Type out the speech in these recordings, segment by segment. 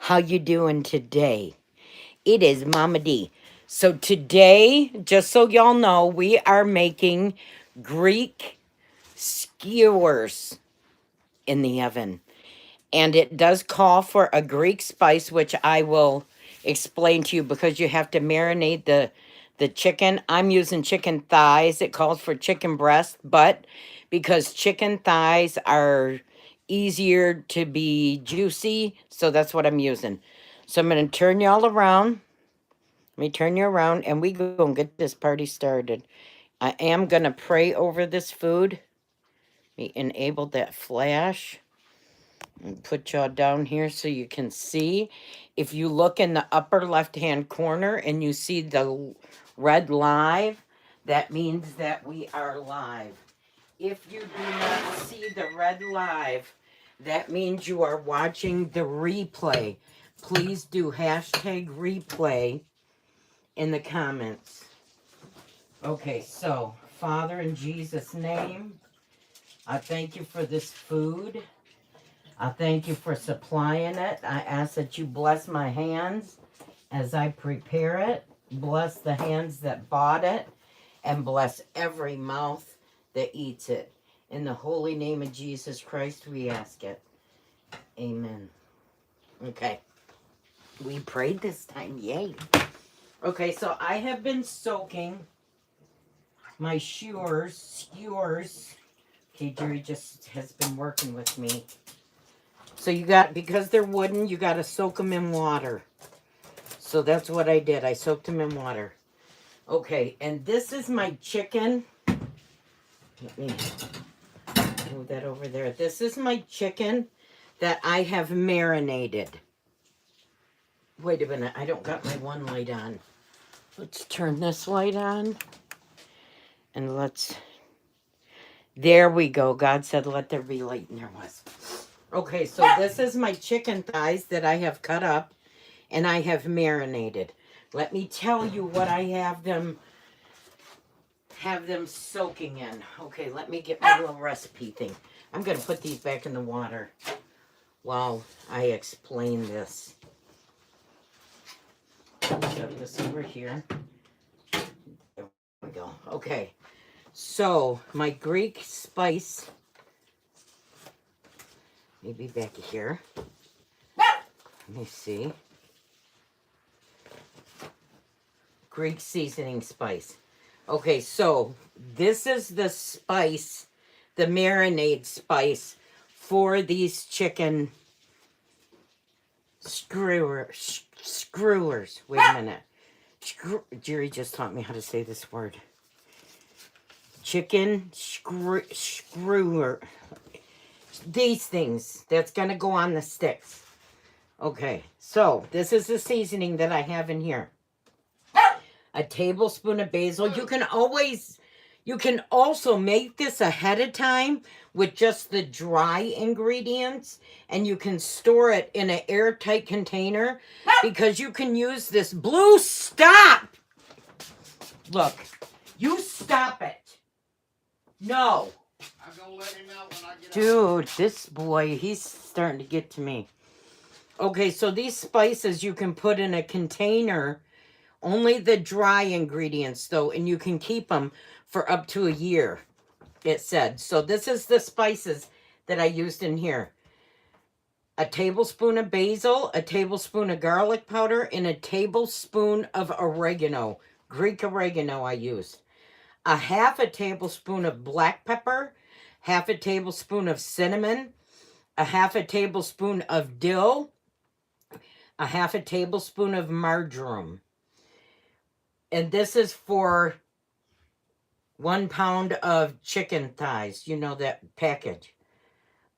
How you doing today? It is Momma Dee. So today, just so y'all know, we are making Greek skewers in the oven. And it does call for a Greek spice, which I will explain to you because you have to marinate the chicken. I'm using chicken thighs. It calls for chicken breast, but because chicken thighs are easier to be juicy, so that's what I'm using. So I'm going to turn y'all around. Let me turn you around and we go and get this party started. I am going to pray over this food. Let me enable that flash and put y'all down here so you can see. If you look in the upper left-hand corner and you see the red live, that means that we are live. If you do not see the red live, that means you are watching the replay. Please do hashtag replay in the comments. Okay, so, Father, in Jesus' name, I thank you for this food. I thank you for supplying it. I ask that you bless my hands as I prepare it. Bless the hands that bought it. And bless every mouth that eats it. In the holy name of Jesus Christ, we ask it. Amen. Okay. We prayed this time. Yay. Okay, so I have been soaking my skewers. Okay, Jerry just has been working with me. So you got, because they're wooden, you got to soak them in water. So that's what I did. I soaked them in water. Okay, and this is my chicken. Let me move that over there. This is my chicken that I have marinated. Wait a minute, I don't got my one light on. Let's turn this light on. And let's, there we go. God said, let there be light, and there was. Okay, so this is my chicken thighs that I have cut up and I have marinated. Let me tell you what I have them soaking in. Okay, let me get my little recipe thing. I'm going to put these back in the water while I explain this. Shove this over here. There we go. Okay, so my Greek spice, maybe back here. Let me see. Greek seasoning spice. Okay, so this is the spice, the marinade spice for these chicken skewers. Wait a minute. Jerry just taught me how to say this word. Chicken skewer. These things that's going to go on the sticks. Okay, so this is the seasoning that I have in here. A tablespoon of basil. You can also make this ahead of time with just the dry ingredients, and you can store it in an airtight container because you can use this blue. Stop! Look, you stop it. No. I'm gonna let him out when I get out. Dude, this boy, he's starting to get to me. Okay, so these spices you can put in a container. Only the dry ingredients, though, and you can keep them for up to a year, it said. So this is the spices that I used in here. A tablespoon of basil, a tablespoon of garlic powder, and a tablespoon of oregano. Greek oregano I used. A half a tablespoon of black pepper, half a tablespoon of cinnamon, a half a tablespoon of dill, a half a tablespoon of marjoram. And this is for 1 pound of chicken thighs. You know that package.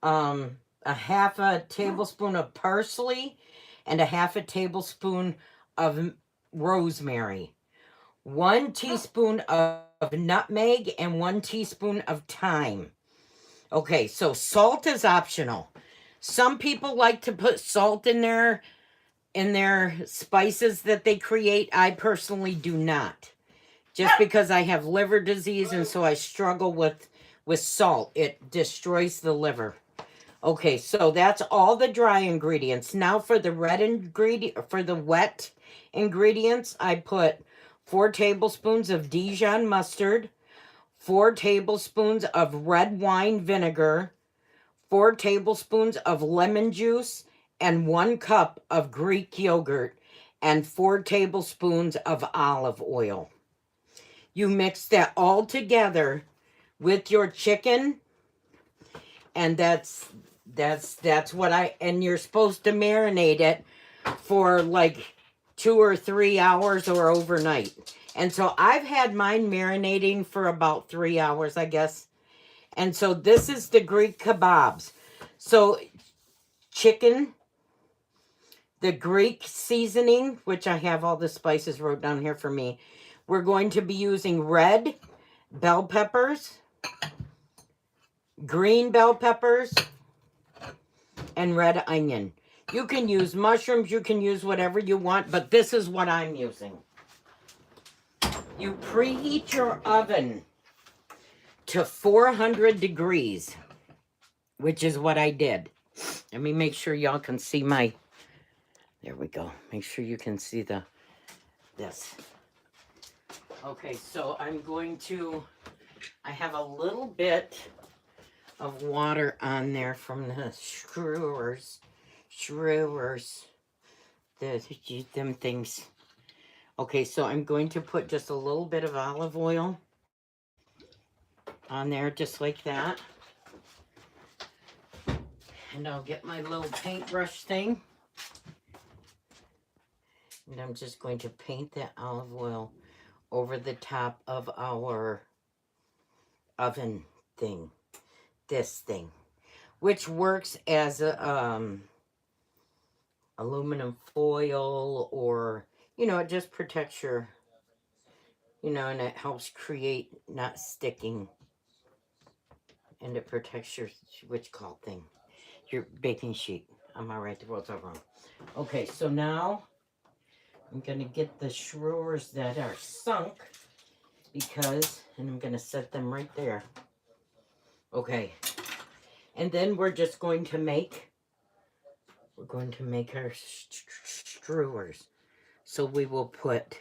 A half a tablespoon of parsley and a half a tablespoon of rosemary. 1 teaspoon of nutmeg and 1 teaspoon of thyme. Okay, so salt is optional. Some people like to put salt in their spices that they create. I personally do not. Just because I have liver disease and so I struggle with salt. It destroys the liver. Okay, so that's all the dry ingredients. Now for the for the wet ingredients, I put 4 tablespoons of Dijon mustard, 4 tablespoons of red wine vinegar, 4 tablespoons of lemon juice, and 1 cup of Greek yogurt, and 4 tablespoons of olive oil. You mix that all together with your chicken, and that's what and you're supposed to marinate it for like 2 or 3 hours or overnight. And so I've had mine marinating for about 3 hours, I guess. And so this is the Greek kebabs. So chicken, the Greek seasoning, which I have all the spices wrote down here for me. We're going to be using red bell peppers, green bell peppers, and red onion. You can use mushrooms, you can use whatever you want, but this is what I'm using. You preheat your oven to 400 degrees, which is what I did. Let me make sure y'all can see my, there we go. Make sure you can see this. Okay, so I'm going to, I have a little bit of water on there from the skewers, them things. Okay, so I'm going to put just a little bit of olive oil on there, just like that. And I'll get my little paintbrush thing. And I'm just going to paint that olive oil over the top of our oven thing. This thing, which works as a aluminum foil, or, you know, it just protects your, you know, and it helps create not sticking. And it protects your, which called thing? Your baking sheet. Am I right? The world's all wrong. Okay, so now I'm going to get the skewers that are sunk, because, and I'm going to set them right there. Okay. And then we're just going to make, our skewers. So we will put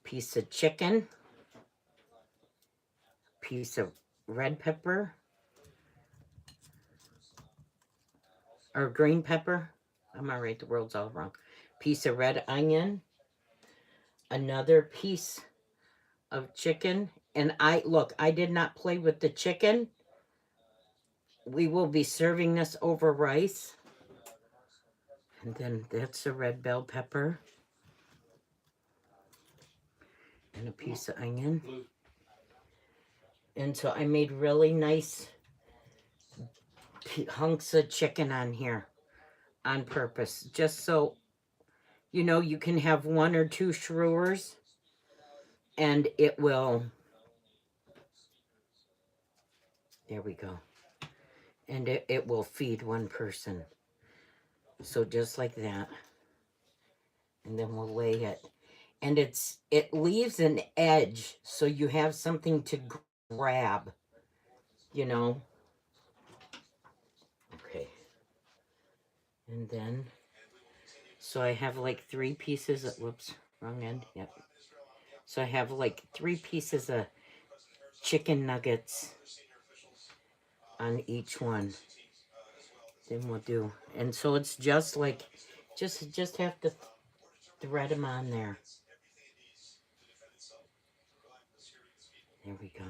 piece of chicken, piece of red pepper, or green pepper. Am I right? The world's all wrong. Piece of red onion, another piece of chicken. And I did not play with the chicken. We will be serving this over rice. And then that's a red bell pepper. And a piece of onion. And so I made really nice hunks of chicken on here on purpose. Just so, you know, you can have 1 or 2 skewers. And it will, there we go. And it will feed 1 person. So just like that. And then we'll lay it. And it leaves an edge, so you have something to grab, you know. Okay. And then, so I have like 3 pieces of, whoops, wrong end, yep. So I have like 3 pieces of chicken nuggets on each one. Then we'll do, and so it's just like, just have to thread them on there. There we go.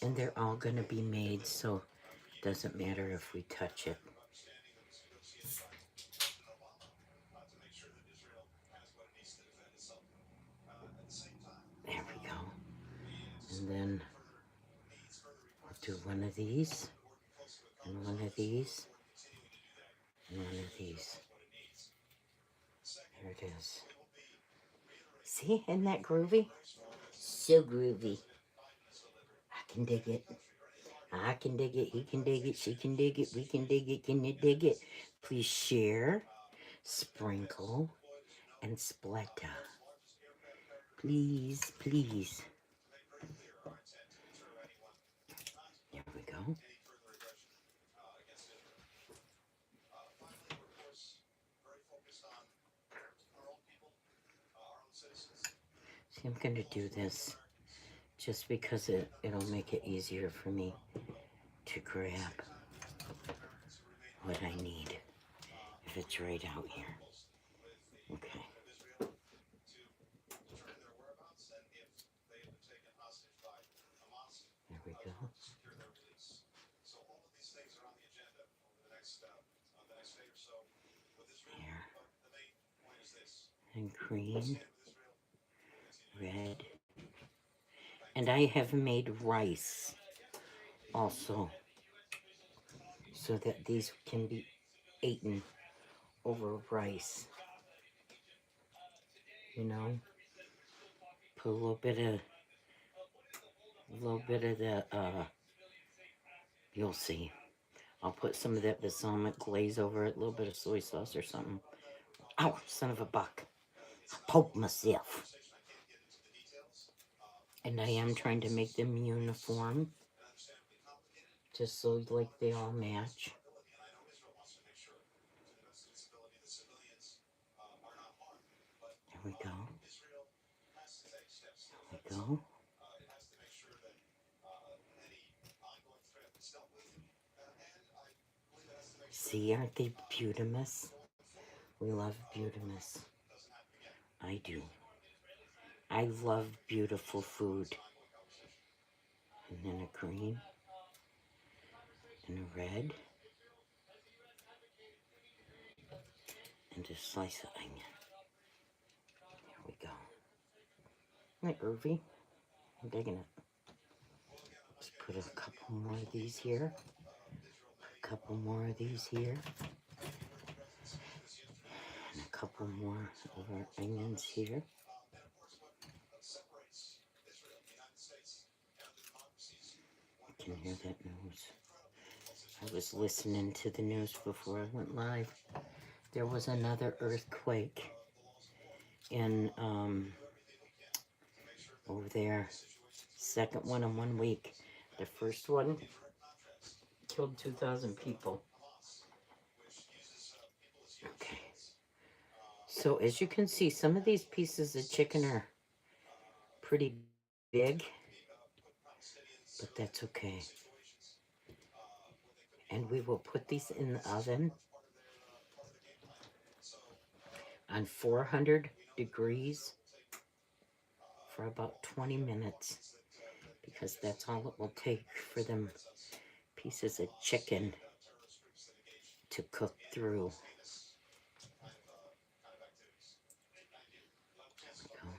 And they're all going to be made, so it doesn't matter if we touch it. There we go. And then we'll do one of these, and one of these, and one of these. There it is. See, isn't that groovy? So groovy. I can dig it. I can dig it. He can dig it. She can dig it. We can dig it. Can you dig it? Please share, sprinkle, and splatter. Please, please. I'm going to do this just because it'll make it easier for me to grab what I need if it's right out here. Okay. There we go. Here. And green, red. And I have made rice also, so that these can be eaten over rice. You know, put a little bit of the, you'll see. I'll put some of that balsamic glaze over it, a little bit of soy sauce or something. Ow, son of a buck. I poked myself. And I am trying to make them uniform, just so like they all match. There we go. There we go. See, aren't they beautimous? We love beautimous. I do. I love beautiful food. And then a green and a red and a slice of onion. There we go. Right, Irvy? I'm digging it. Let's put a couple more of these here. A couple more of these here. And a couple more of our onions here. I can hear that news. I was listening to the news before I went live. There was another earthquake in over there. Second one in 1 week. The first one killed 2,000 people. Okay. So as you can see, some of these pieces of chicken are pretty big, but that's okay. And we will put these in the oven on 400 degrees for about 20 minutes, because that's all it will take for them pieces of chicken to cook through. There we go.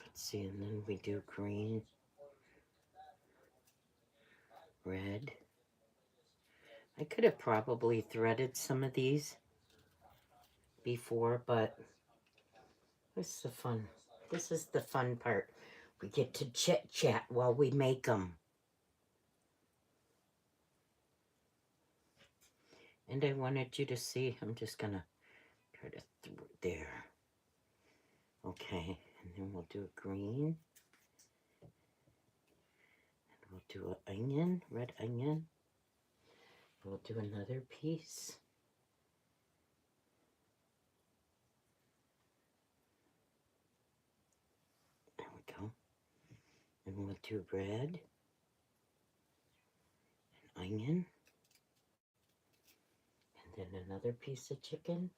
Let's see, and then we do green, red. I could have probably threaded some of these before, but this is the fun. This is the fun part. We get to chit chat while we make them. And I wanted you to see, I'm just gonna try to throw it there. Okay, and then we'll do a green. And we'll do an onion, red onion. We'll do another piece. There we go. And we'll do red, an onion, and then another piece of chicken.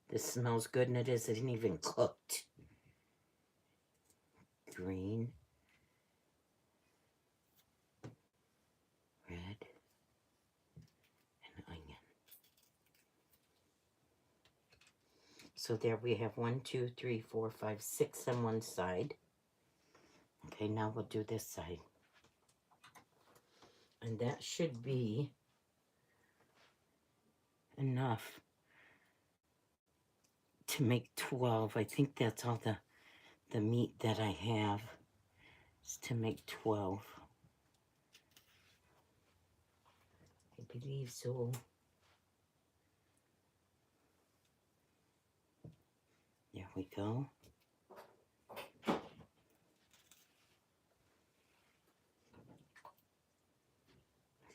This smells good, and it isn't even cooked. Green, red, and onion. So there we have 1, 2, 3, 4, 5, 6 on one side. Okay, now we'll do this side. And that should be enough to make 12. I think that's all the meat that I have is to make 12. I believe so. There we go.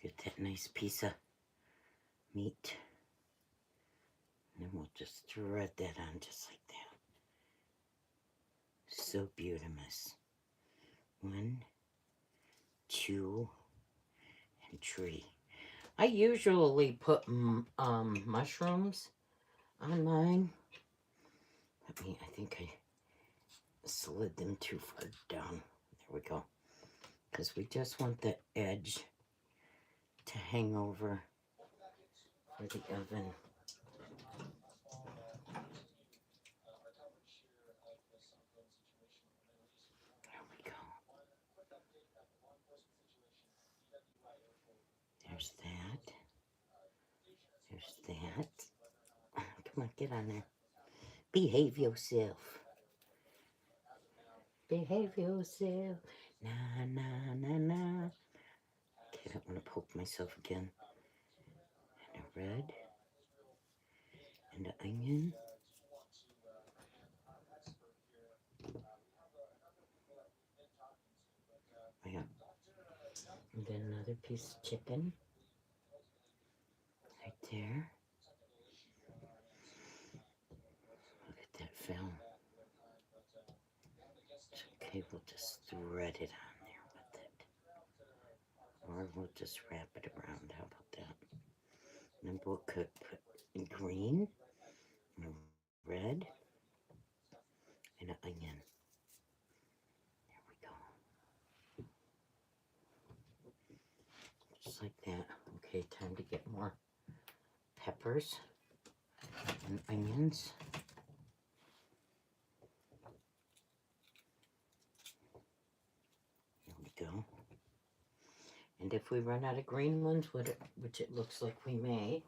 Get that nice piece of meat. just thread that on just like that. So beautiful. 1, 2, and 3. I usually put mushrooms on mine. I think I slid them too far down. There we go. Because we just want the edge to hang over for the oven. There we go. There's that. There's that. Come on, get on there. Behave yourself. Behave yourself. Na, na, na, na. Okay, I don't want to poke myself again. And a red. And an onion. Oh, yeah. And then another piece of chicken. Right there. Look at that film. It's okay, we'll just thread it on there with it. Or we'll just wrap it around. How about that? And then we'll put green, and red, and an onion. There we go. Just like that. Okay, time to get more peppers and onions. There we go. And if we run out of green ones, which it looks like we may,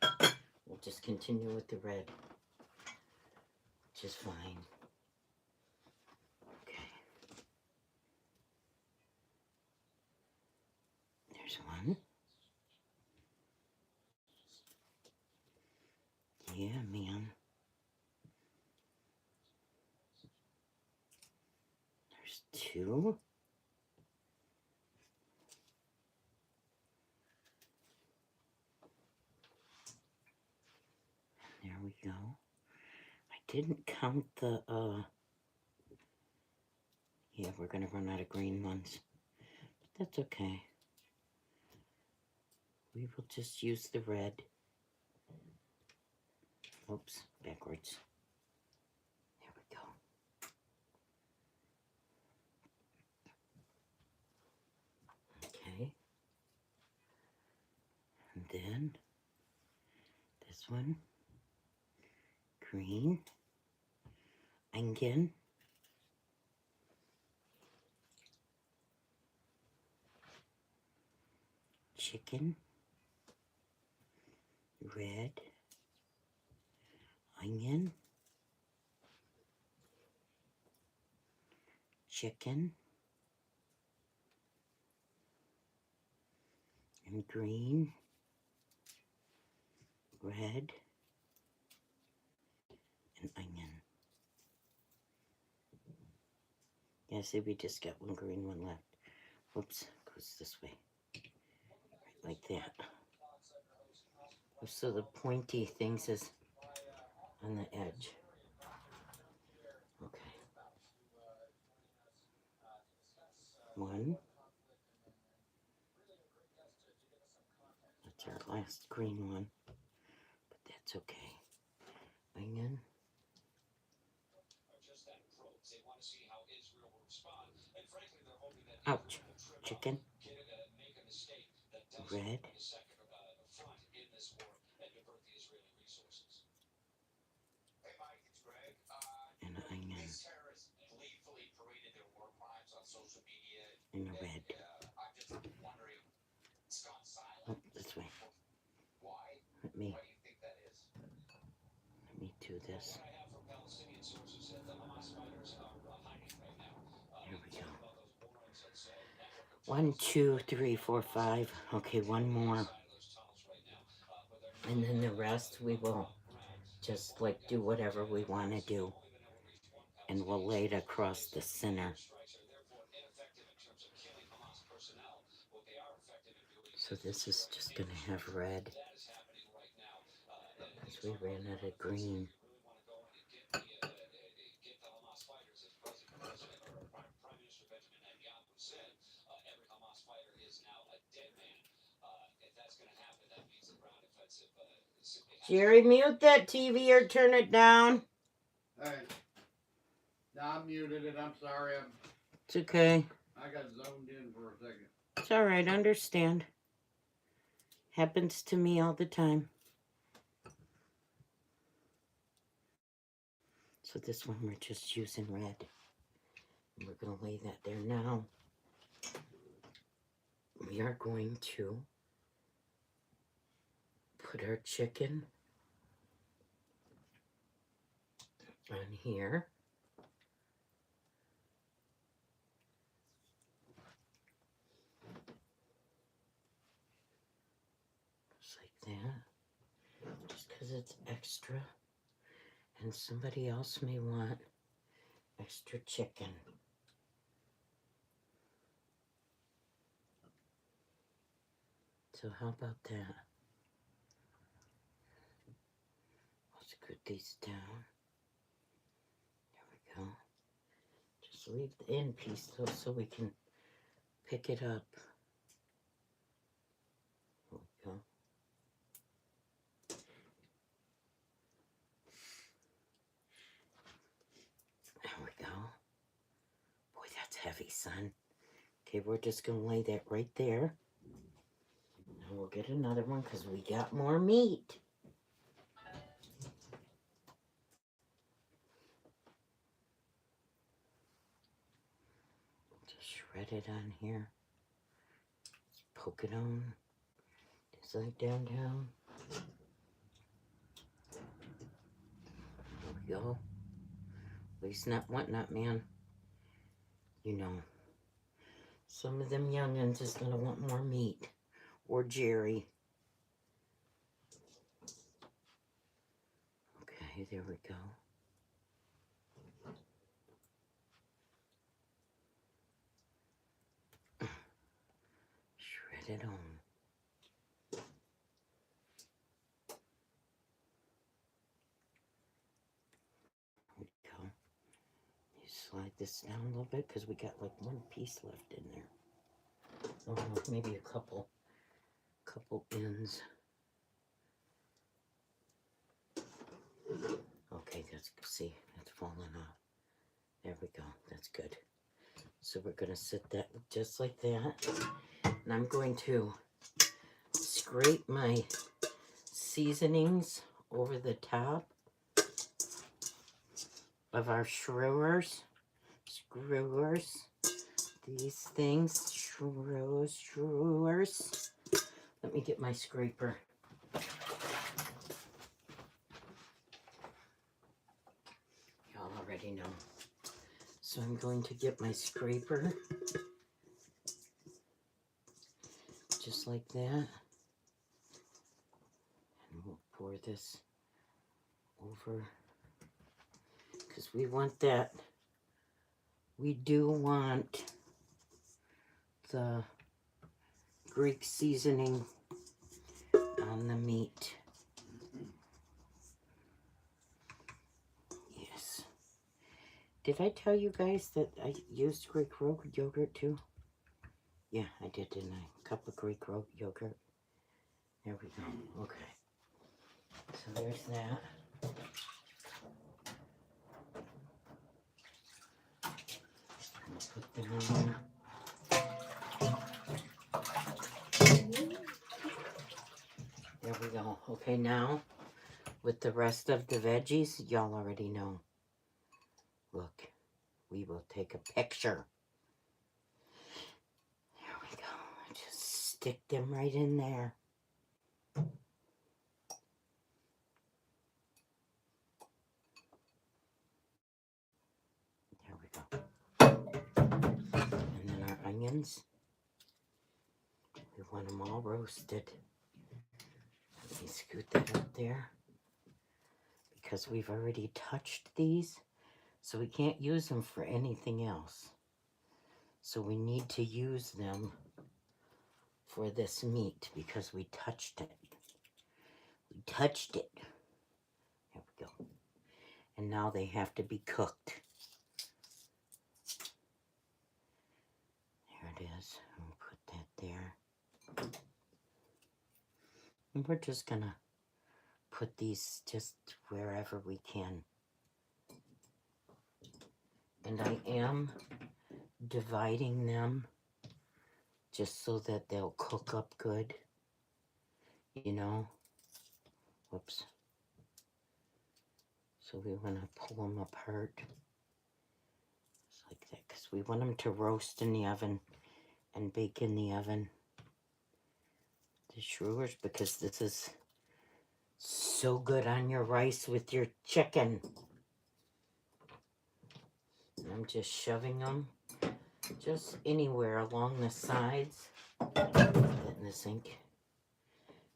we'll just continue with the red, which is fine. Okay. There's one. Yeah, man. There's 2. There we go. I didn't count the, yeah, we're gonna run out of green ones. But that's okay. We will just use the red. Oops, backwards. There we go. Okay. And then this one, green, onion, chicken, red, onion, chicken, and green, red, and onion. Yeah, see, we just got one green one left. Whoops, goes this way. Right like that. So the pointy things is on the edge. Okay. 1. That's our last green one, but that's okay. Onion. Ouch. Chicken. Red. And an onion. And a red. Oh, this way. Let me do this. Here we go. 1, 2, 3, 4, 5. Okay, one more. And then the rest we will just like do whatever we want to do. And we'll lay it across the center. So this is just going to have red. because we ran out of green. Jerry, mute that TV or turn it down. Hey. No, I muted it. I'm sorry. It's okay. I got zoned in for a second. It's all right. Understand. Happens to me all the time. So this one we're just using red. We're going to lay that there now. We are going to put our chicken on here. Just like that. Just because it's extra. And somebody else may want extra chicken. So how about that? Let's put these down. There we go. Just leave the end piece though so we can pick it up. There we go. There we go. Boy, that's heavy, son. Okay, we're just going to lay that right there. And we'll get another one because we got more meat. Just shred it on here. Just poke it on. Just like down. There we go. At least not whatnot, man. You know, some of them young'uns is going to want more meat. Or Jerry. Okay, there we go. Shred it on. There we go. You slide this down a little bit because we got like one piece left in there. Oh, maybe a couple ends. Okay, see, that's falling off. There we go, that's good. So we're gonna set that just like that. And I'm going to scrape my seasonings over the top of our skewers. These things, skewers. Let me get my scraper. Y'all already know. So I'm going to get my scraper. Just like that. And we'll pour this over. Because we want that. We do want the Greek seasoning on the meat. Yes. Did I tell you guys that I used Greek yogurt too? Yeah, I did, didn't I? A cup of Greek yogurt. There we go. Okay. So there's that. Put them in there. There we go. Okay, now with the rest of the veggies, y'all already know. Look, we will take a picture. There we go. Just stick them right in there. There we go. And then our onions. We want them all roasted. Let me scoot that up there. Because we've already touched these, so we can't use them for anything else. So we need to use them for this meat because we touched it. We touched it. And now they have to be cooked. There it is. I'll put that there. And we're just gonna put these just wherever we can. And I am dividing them just so that they'll cook up good. You know? Whoops. So we want to pull them apart. Just like that, because we want them to roast in the oven and bake in the oven. The skewers, because this is so good on your rice with your chicken. I'm just shoving them just anywhere along the sides in the sink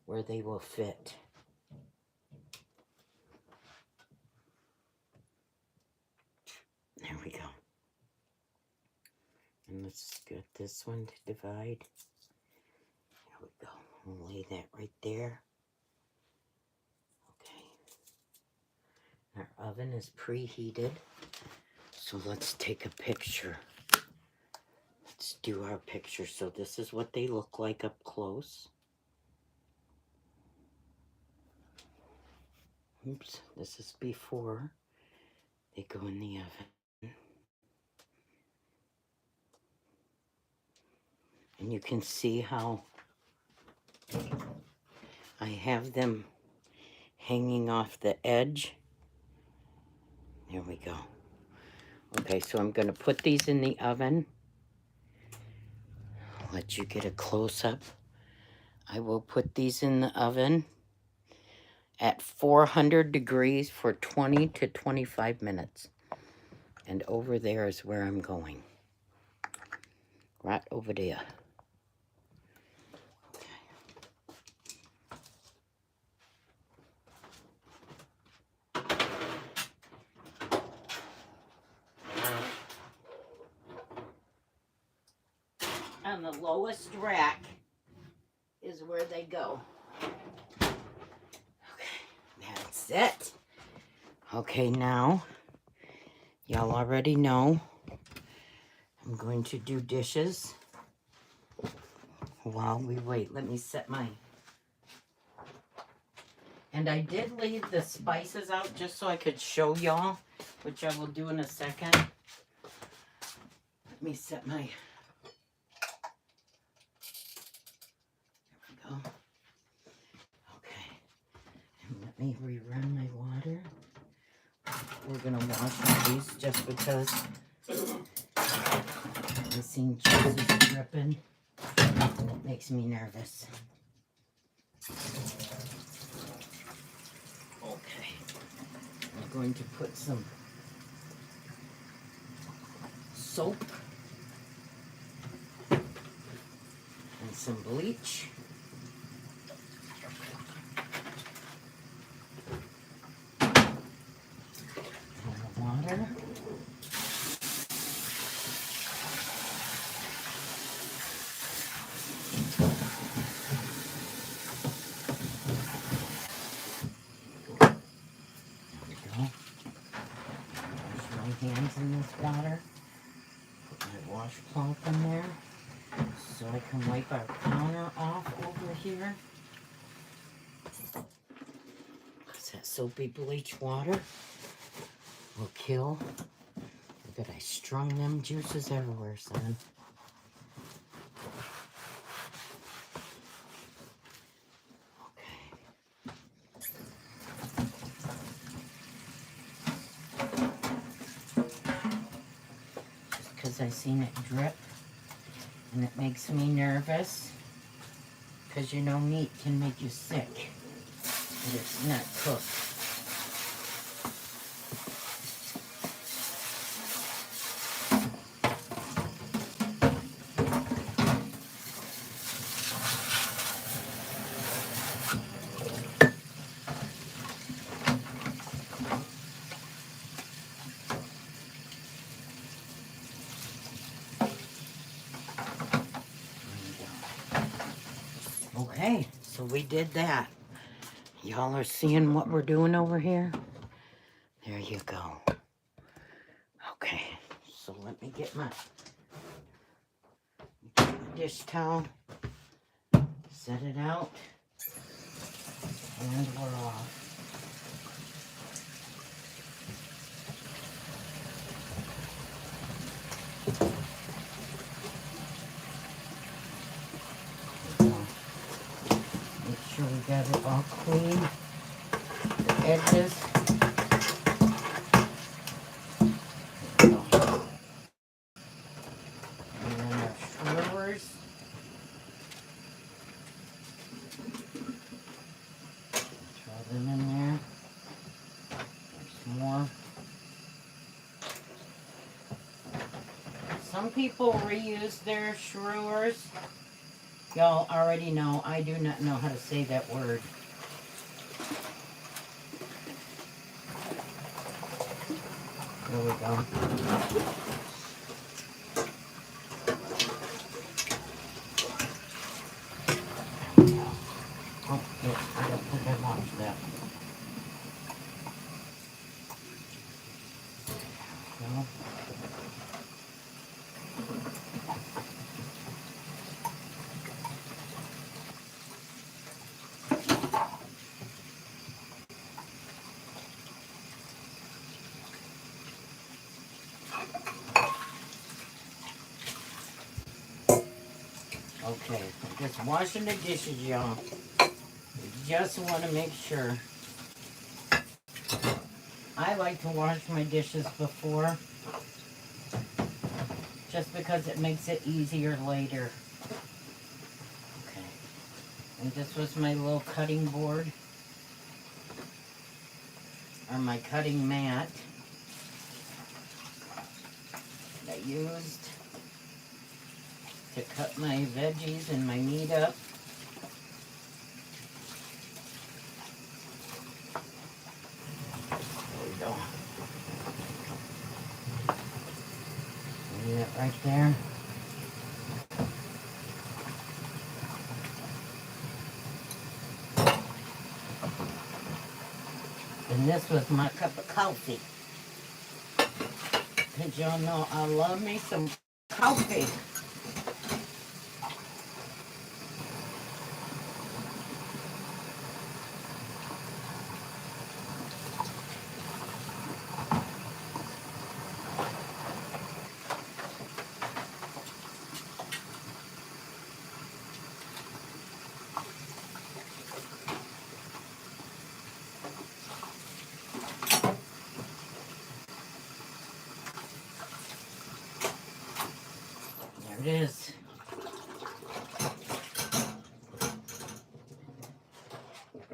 where they will fit. There we go. And let's get this one to divide. There we go. We'll lay that right there. Okay. Our oven is preheated. So let's take a picture. Let's do our picture. So this is what they look like up close. Oops, this is before they go in the oven. And you can see how I have them hanging off the edge. There we go. Okay, so I'm going to put these in the oven. I'll let you get a close-up. I will put these in the oven at 400 degrees for 20 to 25 minutes. And over there is where I'm going. Right over there. On the lowest rack is where they go. Okay, that's it. Okay, now, y'all already know I'm going to do dishes while we wait. Let me set my... And I did leave the spices out just so I could show y'all, which I will do in a second. Let me set my... There we go. Okay. And let me rerun my water. We're going to wash these just because I've seen juices dripping and it makes me nervous. Okay. I'm going to put some soap and some bleach. Water. There we go. Wash my hands in this water. Put my washcloth in there so I can wipe our counter off over here. Because that soapy bleach water will kill. Look at I strung them juices everywhere, son. Okay. Just because I seen it drip and it makes me nervous. Because you know meat can make you sick if it's not cooked. Okay, so we did that. Y'all are seeing what we're doing over here? There you go. Okay, so let me get my dish towel, set it out, and we're off. Make sure we got it all clean. The edges. There we go. And then our skewers. Throw them in there. There's more. Some people reuse their skewers. Y'all already know I do not know how to say that word. There we go. Oh, yeah, I don't think I watched that. No. Okay, just washing the dishes, y'all. Just want to make sure. I like to wash my dishes before, just because it makes it easier later. Okay, and this was my little cutting board, or my cutting mat that I used to cut my veggies and my meat up. There we go. Leave it right there. And this was my cup of coffee. Because y'all know I love me some coffee. There it is.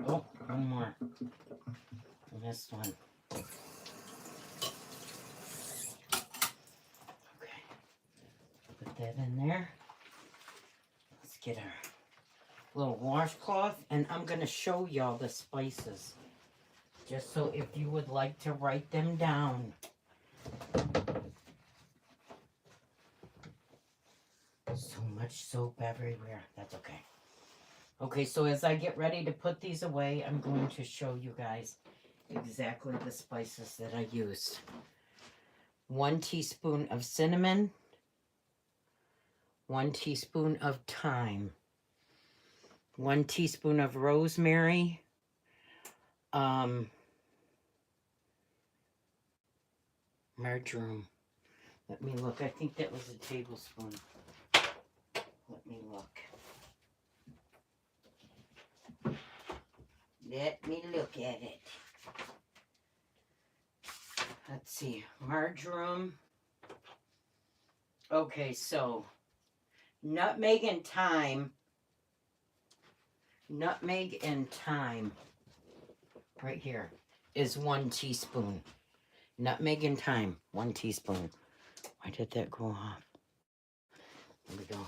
Oh, one more. I missed one. Okay. Put that in there. Let's get our little washcloth, and I'm going to show y'all the spices. Just so if you would like to write them down. So much soap everywhere. That's okay. Okay, so as I get ready to put these away, I'm going to show you guys exactly the spices that I used. 1 teaspoon of cinnamon. 1 teaspoon of thyme. 1 teaspoon of rosemary. Marjoram. Let me look. I think that was a tablespoon. Let me look. Let me look at it. Let's see. Marjoram. Okay, so nutmeg and thyme. Nutmeg and thyme. Right here is 1 teaspoon. Nutmeg and thyme, 1 teaspoon. Why did that go off? There we go.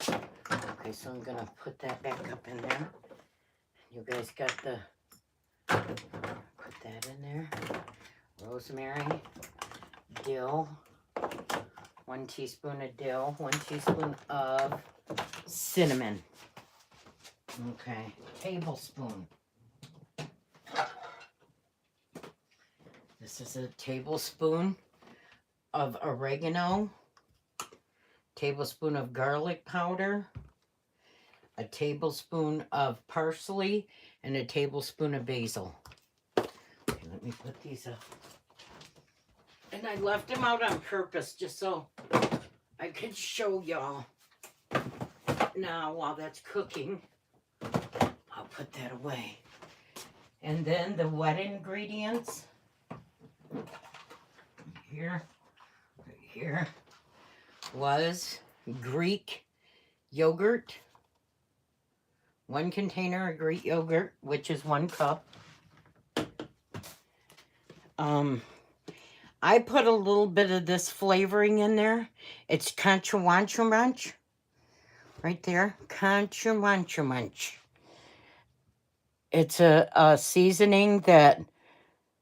Okay, so I'm gonna put that back up in there. You guys got the, put that in there. Rosemary, dill, 1 teaspoon of dill, 1 teaspoon of cinnamon. Okay, tablespoon. This is a tablespoon of oregano, tablespoon of garlic powder, a tablespoon of parsley, and a tablespoon of basil. Okay, let me put these up. And I left them out on purpose just so I could show y'all. Now, while that's cooking, I'll put that away. And then the wet ingredients, right here, was Greek yogurt. 1 container of Greek yogurt, which is 1 cup. I put a little bit of this flavoring in there. It's Concha Wancha Munch. Right there. Concha Wancha Munch. It's a seasoning that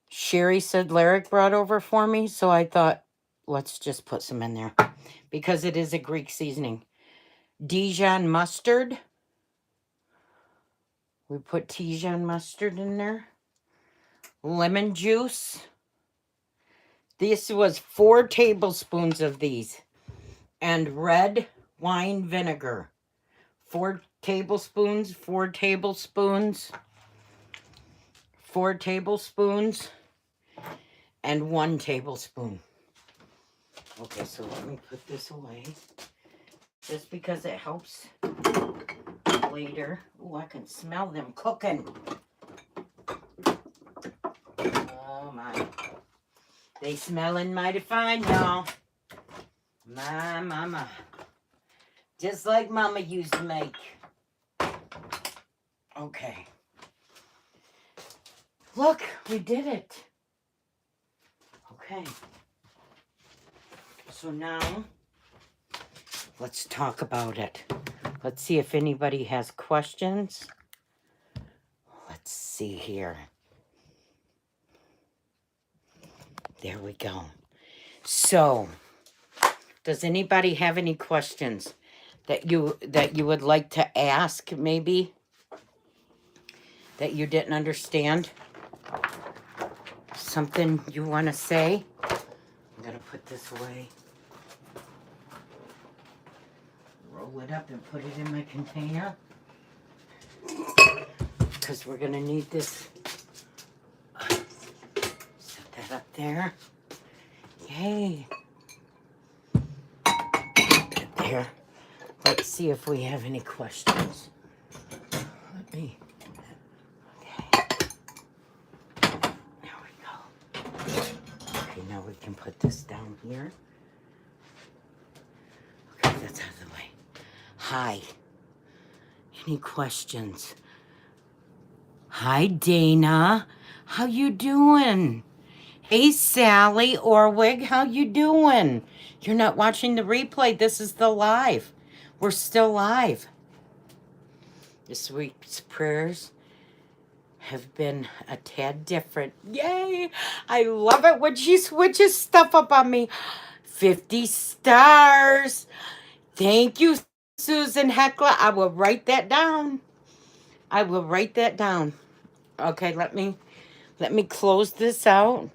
Sherry said Larrick brought over for me. So I thought, let's just put some in there. Because it is a Greek seasoning. Dijon mustard. We put Dijon mustard in there. Lemon juice. This was 4 tablespoons of these. And red wine vinegar. 4 tablespoons, 4 tablespoons, 4 tablespoons, and 1 tablespoon. Okay, so let me put this away. Just because it helps later. Oh, I can smell them cooking. Oh, my. They smelling mighty fine, y'all. My mama. Just like Mama used to make. Okay. Look, we did it. Okay. So now, let's talk about it. Let's see if anybody has questions. Let's see here. There we go. So, does anybody have any questions that you would like to ask, maybe? That you didn't understand? Something you want to say? I'm going to put this away. Roll it up and put it in my container. Because we're going to need this. Set that up there. Yay. Put it there. Let's see if we have any questions. Let me. Okay. There we go. Okay, now we can put this down here. Okay, that's out of the way. Hi. Any questions? Hi, Dana. How you doing? Hey, Sally Orwig. How you doing? You're not watching the replay. This is the live. We're still live. This week's prayers have been a tad different. Yay! I love it when she switches stuff up on me. 50 stars. Thank you, Susan Heckler. I will write that down. I will write that down. Okay, let me close this out.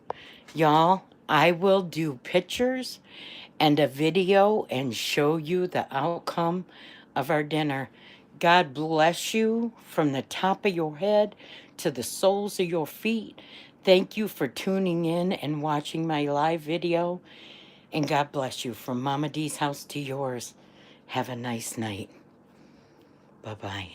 Y'all, I will do pictures and a video and show you the outcome of our dinner. God bless you from the top of your head to the soles of your feet. Thank you for tuning in and watching my live video. And God bless you from Momma Dee's house to yours. Have a nice night. Bye-bye.